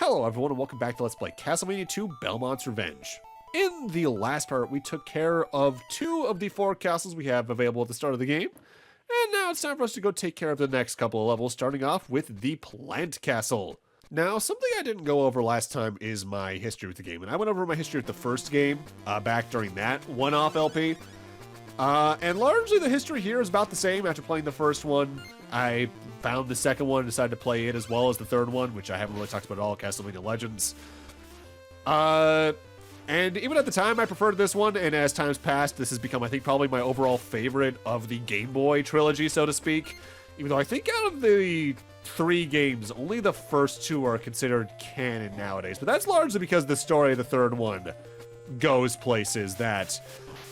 Hello everyone and welcome back to Let's Play Castlevania 2 Belmont's Revenge. In the last part, we took care of 2 of the 4 castles we have available at the start of the game. And now it's time for us to go take care of the next couple of levels, starting off with the Plant Castle. Now, something I didn't go over last time is my history with the game. And I went over my history with the first game, back during that one-off LP. And largely the history here is about the same after playing the first one. I found the second one and decided to play it as well as the third one, which I haven't really talked about at all, Castlevania Legends. And even at the time, I preferred this one, and as time's passed, this has become, I think, probably my overall favorite of the Game Boy trilogy, so to speak. Even though I think out of the 3 games, only the first 2 are considered canon nowadays. But that's largely because the story of the third one goes places that,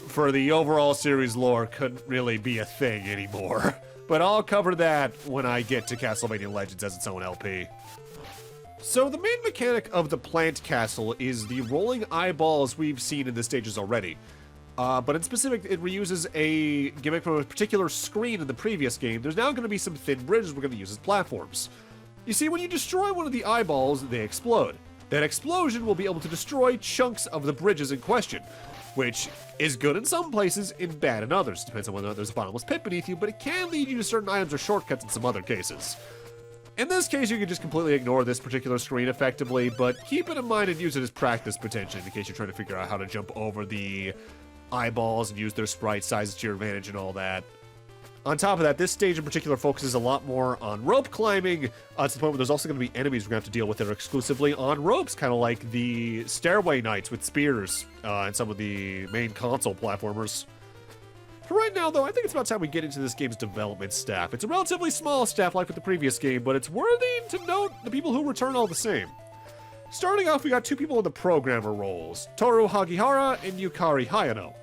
for the overall series lore, couldn't really be a thing anymore. But I'll cover that when I get to Castlevania Legends as its own LP. So the main mechanic of the Plant Castle is the rolling eyeballs we've seen in the stages already. But in specific, it reuses a gimmick from a particular screen in the previous game. There's now going to be some thin bridges we're going to use as platforms. You see, when you destroy one of the eyeballs, they explode. That explosion will be able to destroy chunks of the bridges in question, which is good in some places and bad in others. Depends on whether or not there's a bottomless pit beneath you, but it can lead you to certain items or shortcuts in some other cases. In this case, you can just completely ignore this particular screen effectively, but keep it in mind and use it as practice potentially in case you're trying to figure out how to jump over the eyeballs and use their sprite sizes to your advantage and all that. On top of that, this stage in particular focuses a lot more on rope climbing, to the point where there's also going to be enemies we're going to have to deal with that are exclusively on ropes, kind of like the Stairway Knights with spears and some of the main console platformers. For right now, though, I think it's about time we get into this game's development staff. It's a relatively small staff like with the previous game, but it's worthy to note the people who return all the same. Starting off, we got 2 people in the programmer roles, Toru Hagihara and Yukari Hayano.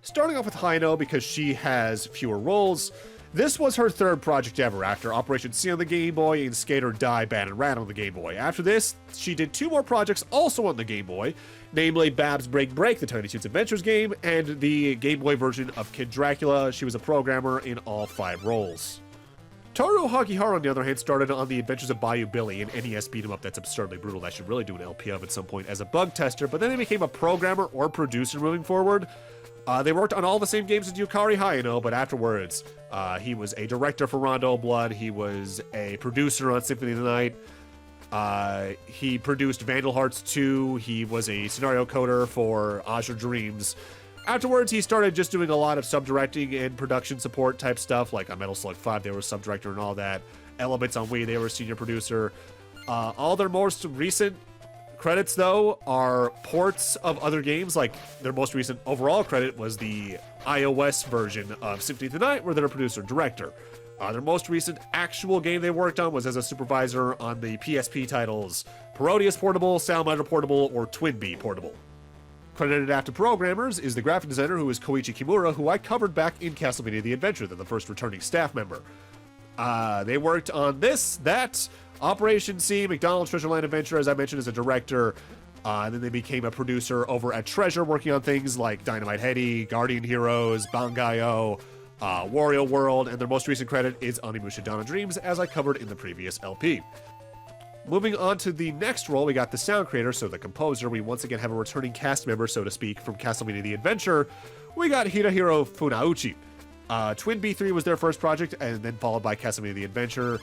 Starting off with Hayano because she has fewer roles. This was her 3rd project ever after Operation C on the Game Boy and Skater Die Bad and Rat on the Game Boy. After this, she did 2 more projects also on the Game Boy, namely Bab's Break Break, the Tiny Toons Adventures game, and the Game Boy version of Kid Dracula. She was a programmer in all 5 roles. Toru Hagihara, on the other hand, started on the Adventures of Bayou Billy, an NES beat-em-up that's absurdly brutal that I should really do an LP of at some point as a bug tester, but then they became a programmer or producer moving forward. They worked on all the same games as Yukari Hayano, but afterwards, he was a director for Rondo Blood, he was a producer on Symphony of the Night, he produced Vandal Hearts 2, he was a scenario coder for Azure Dreams. Afterwards, he started just doing a lot of sub-directing and production support type stuff, like on Metal Slug 5, they were sub-director and all that. Elements on Wii, they were senior producer. All their most recent credits, though, are ports of other games. Like, their most recent overall credit was the iOS version of Symphony of the Night, where they're a producer-director. Their most recent actual game they worked on was as a supervisor on the PSP titles Parodius Portable, Salamander Portable, or Twinbee Portable. Credited after programmers is the graphic designer, who is Koichi Kimura, who I covered back in Castlevania The Adventure. They're the first returning staff member. They worked on this, that, Operation C, McDonald's Treasure Land Adventure, as I mentioned, as a director. And then they became a producer over at Treasure, working on things like Dynamite Headdy, Guardian Heroes, Bangai-O, Wario World, and their most recent credit is Onimusha Dawn of Dreams, as I covered in the previous LP. Moving on to the next role, we got the sound creator, so the composer. We once again have a returning cast member, so to speak, from Castlevania The Adventure. We got Hidehiro Funauchi. Twinbee 3 was their first project, and then followed by Castlevania The Adventure.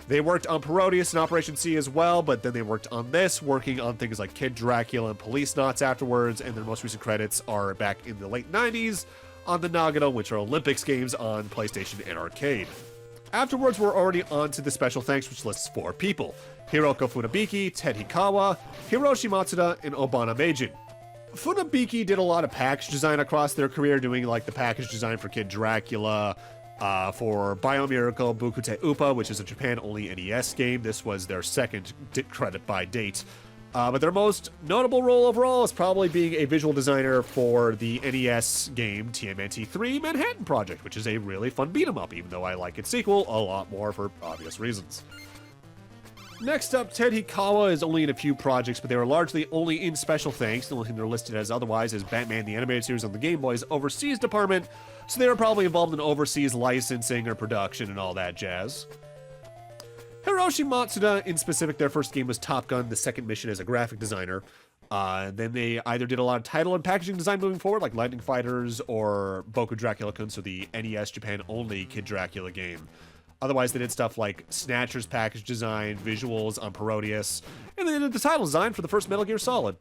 They worked on Parodius and Operation C as well, but then they worked on this, working on things like Kid Dracula and Police Knots afterwards, and their most recent credits are back in the late 90s on the Nagano Winter Olympics games on PlayStation and Arcade. Afterwards, we're already on to the special thanks, which lists 4 people: Hiroko Funabiki, Ted Hikawa, Hiroshi Matsuda, and Obana Meijin. Funabiki did a lot of package design across their career, doing like the package design for Kid Dracula, for Biomiracle Bukute Upa, which is a Japan-only NES game. This was their 2nd credit by date. But their most notable role overall is probably being a visual designer for the NES game TMNT 3 Manhattan Project, which is a really fun beat-em-up, even though I like its sequel a lot more for obvious reasons. Next up, Ted Hikawa is only in a few projects, but they were largely only in special thanks. The only thing they're listed as otherwise is Batman the Animated Series on the Game Boy's overseas department, so they were probably involved in overseas licensing or production and all that jazz. Hiroshi Matsuda, in specific, their first game was Top Gun, the second mission as a graphic designer. Then they either did a lot of title and packaging design moving forward, like Lightning Fighters or Boku Dracula-kun, so the NES Japan-only Kid Dracula game. Otherwise, they did stuff like Snatcher's package design, visuals on Parodius, and they did the title design for the first Metal Gear Solid.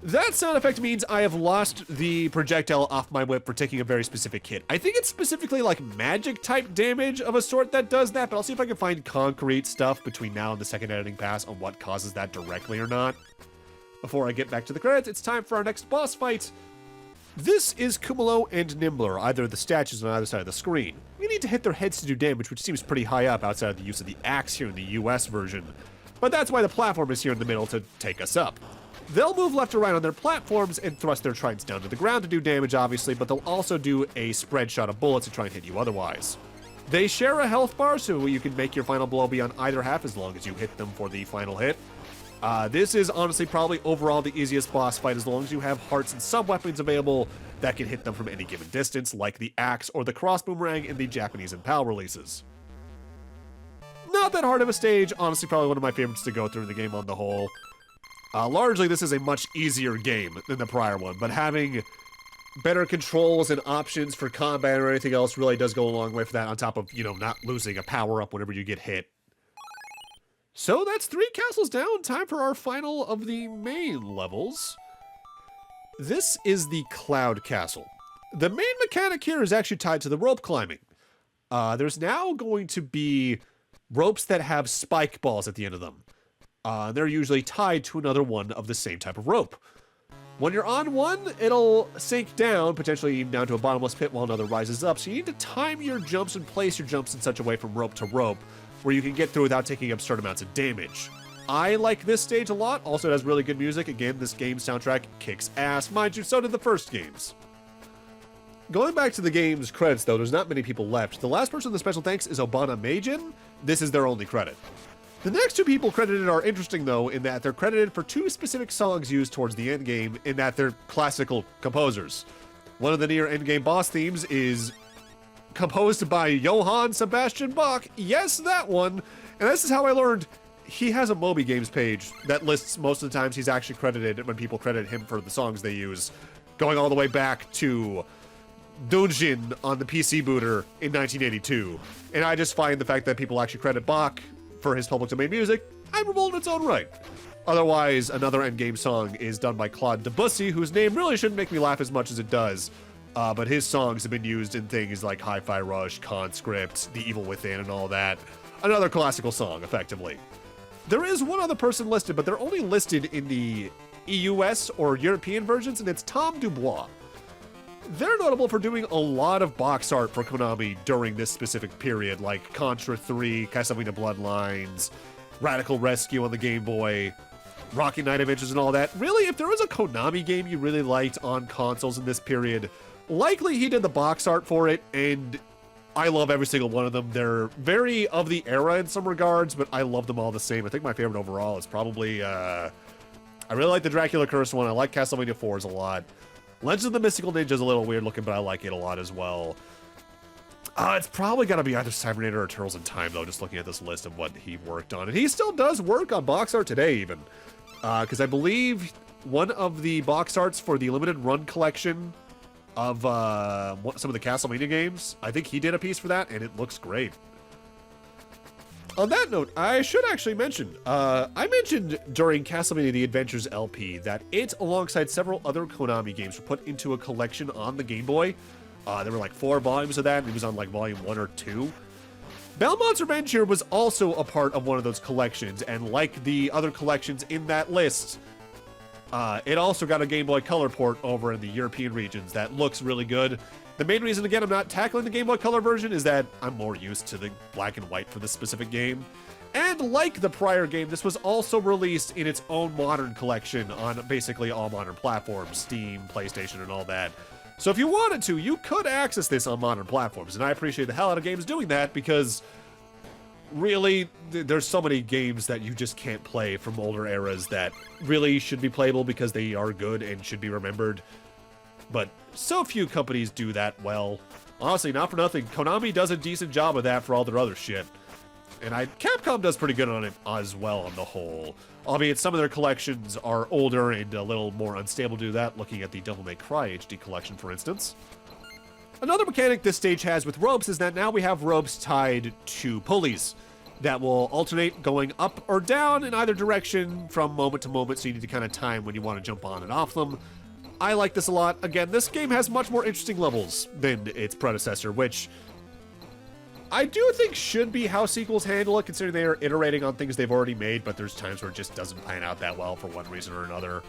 That sound effect means I have lost the projectile off my whip for taking a very specific hit. I think it's specifically like magic-type damage of a sort that does that, but I'll see if I can find concrete stuff between now and the second editing pass on what causes that directly or not. Before I get back to the credits, it's time for our next boss fight. This is Kumulo and Nimbler, either the statues on either side of the screen. We need to hit their heads to do damage, which seems pretty high up outside of the use of the axe here in the US version. But that's why the platform is here in the middle to take us up. They'll move left or right on their platforms and thrust their tridents down to the ground to do damage, obviously, but they'll also do a spread shot of bullets to try and hit you otherwise. They share a health bar, so you can make your final blow be on either half as long as you hit them for the final hit. This is honestly probably overall the easiest boss fight as long as you have hearts and sub-weapons available that can hit them from any given distance, like the axe or the cross boomerang in the Japanese and PAL releases. Not that hard of a stage, honestly probably one of my favorites to go through in the game on the whole. Largely, this is a much easier game than the prior one, but having better controls and options for combat or anything else really does go a long way for that, on top of, not losing a power-up whenever you get hit. So that's 3 castles down. Time for our final of the main levels. This is the Cloud Castle. The main mechanic here is actually tied to the rope climbing. There's now going to be ropes that have spike balls at the end of them. They're usually tied to another one of the same type of rope. When you're on one, it'll sink down, potentially even down to a bottomless pit while another rises up. So you need to time your jumps and place your jumps in such a way from rope to rope where you can get through without taking absurd amounts of damage. I like this stage a lot. Also, it has really good music. Again, this game's soundtrack kicks ass. Mind you, so did the first games. Going back to the game's credits, though, there's not many people left. The last person in the special thanks is Obana Meijin. This is their only credit. The next 2 people credited are interesting, though, in that they're credited for 2 specific songs used towards the end game, in that they're classical composers. One of the near end game boss themes is composed by Johann Sebastian Bach. Yes, that one. And this is how I learned he has a Moby Games page that lists most of the times he's actually credited when people credit him for the songs they use, going all the way back to Dungeon on the PC Booter in 1982. And I just find the fact that people actually credit Bach for his public domain music admirable in its own right. Otherwise, another endgame song is done by Claude Debussy, whose name really shouldn't make me laugh as much as it does. But his songs have been used in things like Hi-Fi Rush, Conscript, The Evil Within, and all that. Another classical song, effectively. There is one other person listed, but they're only listed in the EUS or European versions, and it's Tom Dubois. They're notable for doing a lot of box art for Konami during this specific period, like Contra 3, Castlevania Bloodlines, Radical Rescue on the Game Boy, Rocky Knight Adventures, and all that. Really, if there was a Konami game you really liked on consoles in this period, likely he did the box art for it, and I love every single one of them. They're very of the era in some regards, but I love them all the same. I think my favorite overall is probably, I really like the Dracula Curse one. I like Castlevania 4s a lot. Legends of the Mystical Ninja is a little weird looking, but I like it a lot as well. It's probably got to be either Cybernator or Turtles in Time, though, just looking at this list of what he worked on. And he still does work on box art today, even. Because I believe one of the box arts for the limited run collection of some of the Castlevania games, I think he did a piece for that, and it looks great. On that note, I should actually mention, I mentioned during Castlevania The Adventures LP that it, alongside several other Konami games, were put into a collection on the Game Boy. There were like 4 volumes of that, and it was on like volume 1 or 2. Belmont's Revenge here was also a part of one of those collections, and like the other collections in that list, it also got a Game Boy Color port over in the European regions that looks really good. The main reason, again, I'm not tackling the Game Boy Color version is that I'm more used to the black and white for this specific game. And like the prior game, this was also released in its own modern collection on basically all modern platforms, Steam, PlayStation, and all that. So if you wanted to, you could access this on modern platforms, and I appreciate the hell out of games doing that because really, there's so many games that you just can't play from older eras that really should be playable because they are good and should be remembered. But so few companies do that well. Honestly, not for nothing, Konami does a decent job of that for all their other shit. And Capcom does pretty good on it as well on the whole. Albeit some of their collections are older and a little more unstable to do that, looking at the Devil May Cry HD collection, for instance. Another mechanic this stage has with ropes is that now we have ropes tied to pulleys that will alternate going up or down in either direction from moment to moment, so you need to kind of time when you want to jump on and off them. I like this a lot. Again, this game has much more interesting levels than its predecessor, which I do think should be how sequels handle it, considering they are iterating on things they've already made, but there's times where it just doesn't pan out that well for one reason or another.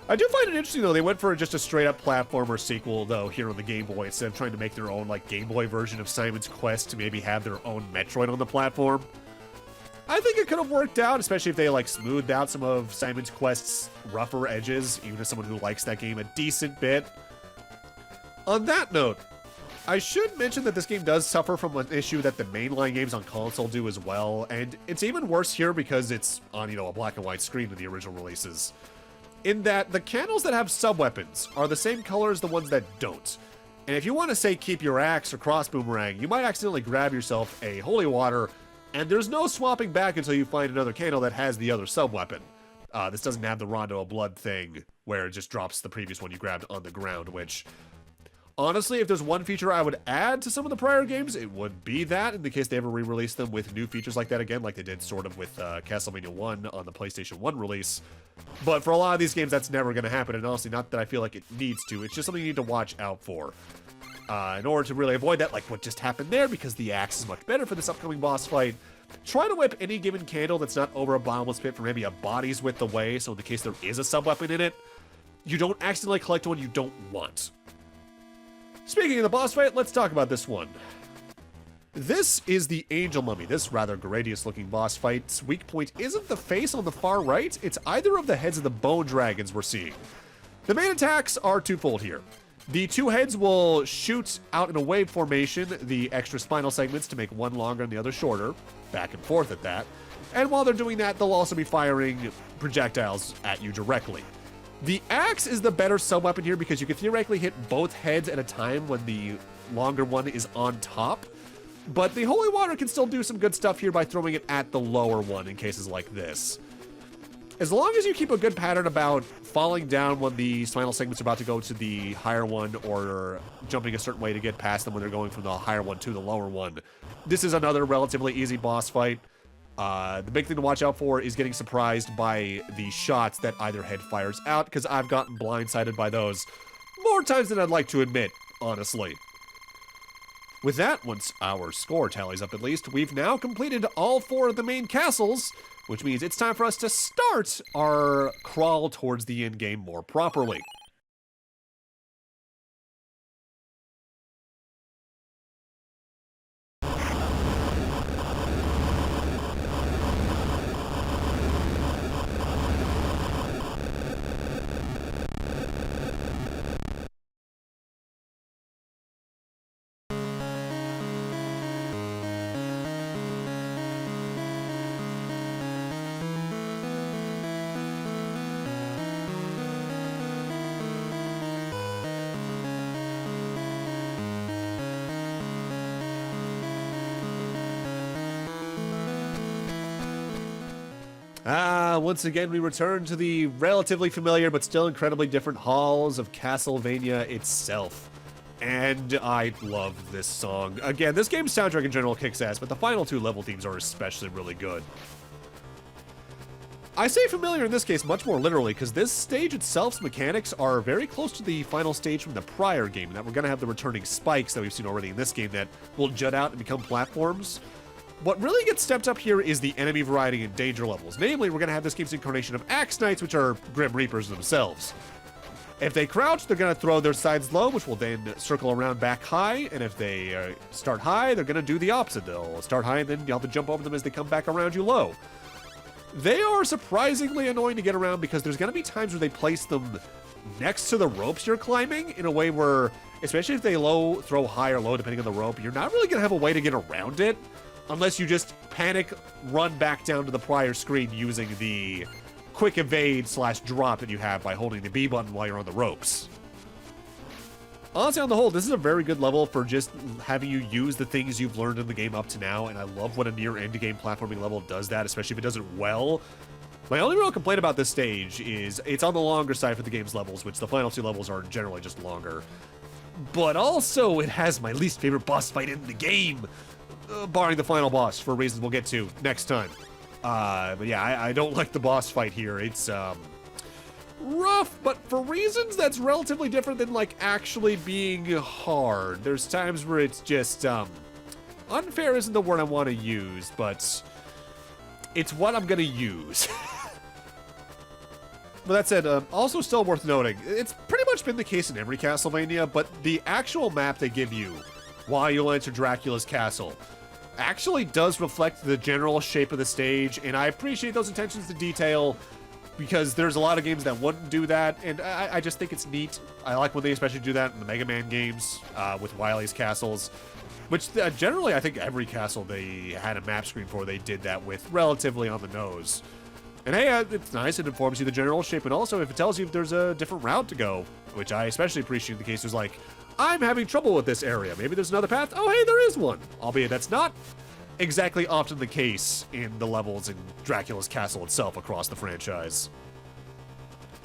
I do find it interesting, though, they went for just a straight-up platformer sequel, though, here on the Game Boy, instead of trying to make their own, like, Game Boy version of Simon's Quest to maybe have their own Metroid on the platform. I think it could have worked out, especially if they, like, smoothed out some of Simon's Quest's rougher edges, even as someone who likes that game a decent bit. On that note, I should mention that this game does suffer from an issue that the mainline games on console do as well, and it's even worse here because it's on, a black and white screen in the original releases. In that, the candles that have sub-weapons are the same color as the ones that don't. And if you want to, say, keep your axe or cross boomerang, you might accidentally grab yourself a holy water, and there's no swapping back until you find another candle that has the other sub-weapon. This doesn't have the Rondo of Blood thing, where it just drops the previous one you grabbed on the ground, which, honestly, if there's one feature I would add to some of the prior games, it would be that, in the case they ever re-release them with new features like that again, like they did sort of with Castlevania 1 on the PlayStation 1 release. But for a lot of these games, that's never going to happen, and honestly, not that I feel like it needs to. It's just something you need to watch out for. In order to really avoid that, like what just happened there, because the axe is much better for this upcoming boss fight, try to whip any given candle that's not over a bottomless pit for maybe a body's width away, so in the case there is a sub-weapon in it, you don't accidentally collect one you don't want. Speaking of the boss fight, let's talk about this one. This is the Angel Mummy. This rather gradius looking boss fight's weak point isn't the face on the far right, it's either of the heads of the bone dragons we're seeing. The main attacks are twofold here. The two heads will shoot out in a wave formation the extra spinal segments to make one longer and the other shorter, back and forth at that, and while they're doing that, they'll also be firing projectiles at you directly. The axe is the better sub-weapon here because you can theoretically hit both heads at a time when the longer one is on top, but the holy water can still do some good stuff here by throwing it at the lower one in cases like this. As long as you keep a good pattern about falling down when the spinal segments are about to go to the higher one, or jumping a certain way to get past them when they're going from the higher one to the lower one, this is another relatively easy boss fight. The big thing to watch out for is getting surprised by the shots that either head fires out, because I've gotten blindsided by those more times than I'd like to admit, honestly. With that, once our score tallies up at least, we've now completed all 4 of the main castles, which means it's time for us to start our crawl towards the end game more properly. Once again, we return to the relatively familiar but still incredibly different halls of Castlevania itself. And I love this song. Again, this game's soundtrack in general kicks ass, but the final 2 level themes are especially really good. I say familiar in this case much more literally, because this stage itself's mechanics are very close to the final stage from the prior game, and that we're going to have the returning spikes that we've seen already in this game that will jut out and become platforms. What really gets stepped up here is the enemy variety and danger levels. Namely, we're going to have this game's incarnation of Axe Knights, which are Grim Reapers themselves. If they crouch, they're going to throw their sides low, which will then circle around back high, and if they start high, they're going to do the opposite. They'll start high, and then you'll have to jump over them as they come back around you low. They are surprisingly annoying to get around because there's going to be times where they place them next to the ropes you're climbing in a way where, especially if they throw high or low depending on the rope, you're not really going to have a way to get around it. Unless you just panic, run back down to the prior screen using the quick evade / drop that you have by holding the B button while you're on the ropes. Honestly, on the whole, this is a very good level for just having you use the things you've learned in the game up to now, and I love when a near-end-game platforming level does that, especially if it does it well. My only real complaint about this stage is it's on the longer side for the game's levels, which the final 2 levels are generally just longer. But also, it has my least favorite boss fight in the game, barring the final boss, for reasons we'll get to next time. But yeah, I don't like the boss fight here. It's, rough, but for reasons that's relatively different than, like, actually being hard. There's times where it's just, unfair isn't the word I want to use, but it's what I'm gonna use. But that said, also still worth noting, it's pretty much been the case in every Castlevania, but the actual map they give you while you'll enter Dracula's castle actually does reflect the general shape of the stage, and I appreciate those attentions to detail, because there's a lot of games that wouldn't do that, and I just think it's neat. I like when they especially do that in the Mega Man games with Wily's castles, which generally I think every castle they had a map screen for, they did that with relatively on the nose. And hey, it's nice, it informs you the general shape, and also if it tells you if there's a different route to go, which I especially appreciate in the cases like, I'm having trouble with this area, maybe there's another path, oh hey, there is one. Albeit that's not exactly often the case in the levels in Dracula's castle itself across the franchise.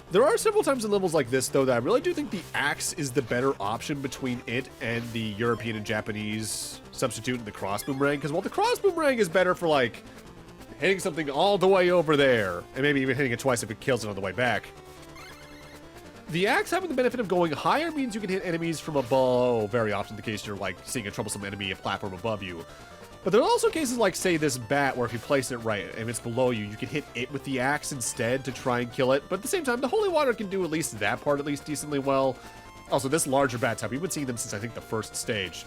There are several times in levels like this, though, that I really do think the axe is the better option between it and the European and Japanese substitute in the cross boomerang, because while the cross boomerang is better for, like, hitting something all the way over there, and maybe even hitting it twice if it kills it on the way back, the axe having the benefit of going higher means you can hit enemies from above, very often the case you're, like, seeing a troublesome enemy, a platform above you. But there are also cases like, say, this bat, where if you place it right and it's below you, you can hit it with the axe instead to try and kill it. But at the same time, the Holy Water can do at least that part at least decently well. Also, this larger bat type, we've been seeing them since, I think, the first stage.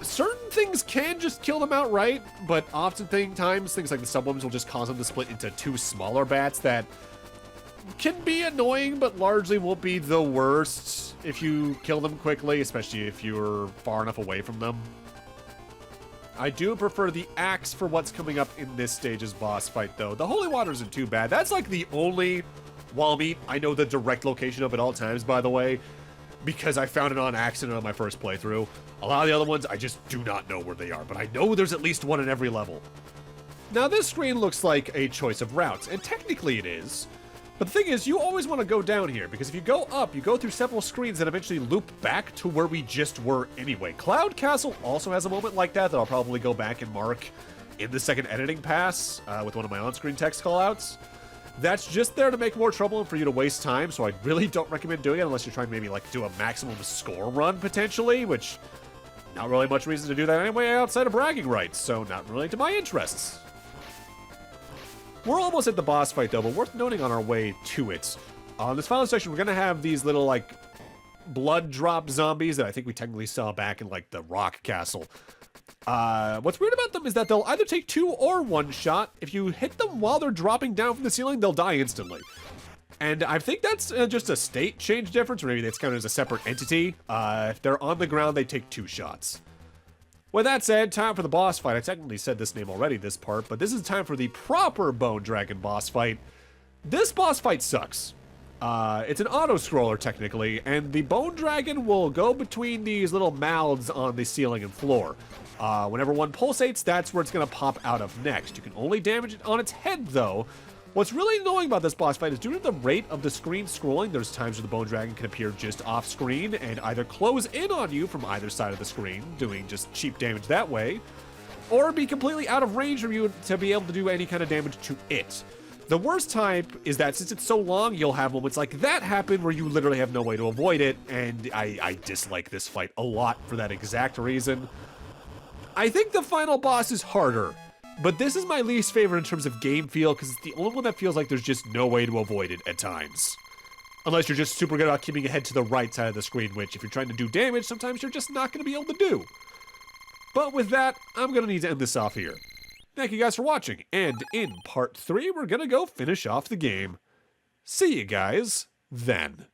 Certain things can just kill them outright, but oftentimes things like the sublims will just cause them to split into 2 smaller bats that can be annoying, but largely will be the worst if you kill them quickly, especially if you're far enough away from them. I do prefer the axe for what's coming up in this stage's boss fight, though. The Holy Water isn't too bad. That's like the only wall meat. I know the direct location of it all times, by the way, because I found it on accident on my first playthrough. A lot of the other ones, I just do not know where they are, but I know there's at least one in every level. Now, this screen looks like a choice of routes, and technically it is. But the thing is, you always want to go down here, because if you go up, you go through several screens that eventually loop back to where we just were anyway. Cloud Castle also has a moment like that I'll probably go back and mark in the second editing pass with one of my on-screen text callouts. That's just there to make more trouble and for you to waste time, so I really don't recommend doing it unless you're trying to maybe like do a maximum score run potentially, which not really much reason to do that anyway outside of bragging rights, so not really to my interests. We're almost at the boss fight, though, but worth noting on our way to it. On this final section, we're going to have these little, like, blood drop zombies that I think we technically saw back in, like, the Rock Castle. What's weird about them is that they'll either take 2 or 1 shot. If you hit them while they're dropping down from the ceiling, they'll die instantly. And I think that's just a state change difference, or maybe that's counted as a separate entity. If they're on the ground, they take 2 shots. With that said, time for the boss fight. I technically said this name already, this part, but this is time for the proper Bone Dragon boss fight. This boss fight sucks. It's an auto-scroller, technically, and the Bone Dragon will go between these little mouths on the ceiling and floor. Whenever one pulsates, that's where it's going to pop out of next. You can only damage it on its head, though. What's really annoying about this boss fight is due to the rate of the screen scrolling, there's times where the Bone Dragon can appear just off screen and either close in on you from either side of the screen, doing just cheap damage that way, or be completely out of range for you to be able to do any kind of damage to it. The worst type is that since it's so long, you'll have moments like that happen where you literally have no way to avoid it, and I dislike this fight a lot for that exact reason. I think the final boss is harder, but this is my least favorite in terms of game feel, because it's the only one that feels like there's just no way to avoid it at times. Unless you're just super good about keeping your head to the right side of the screen, which if you're trying to do damage, sometimes you're just not going to be able to do. But with that, I'm going to need to end this off here. Thank you guys for watching, and in part 3, we're going to go finish off the game. See you guys then.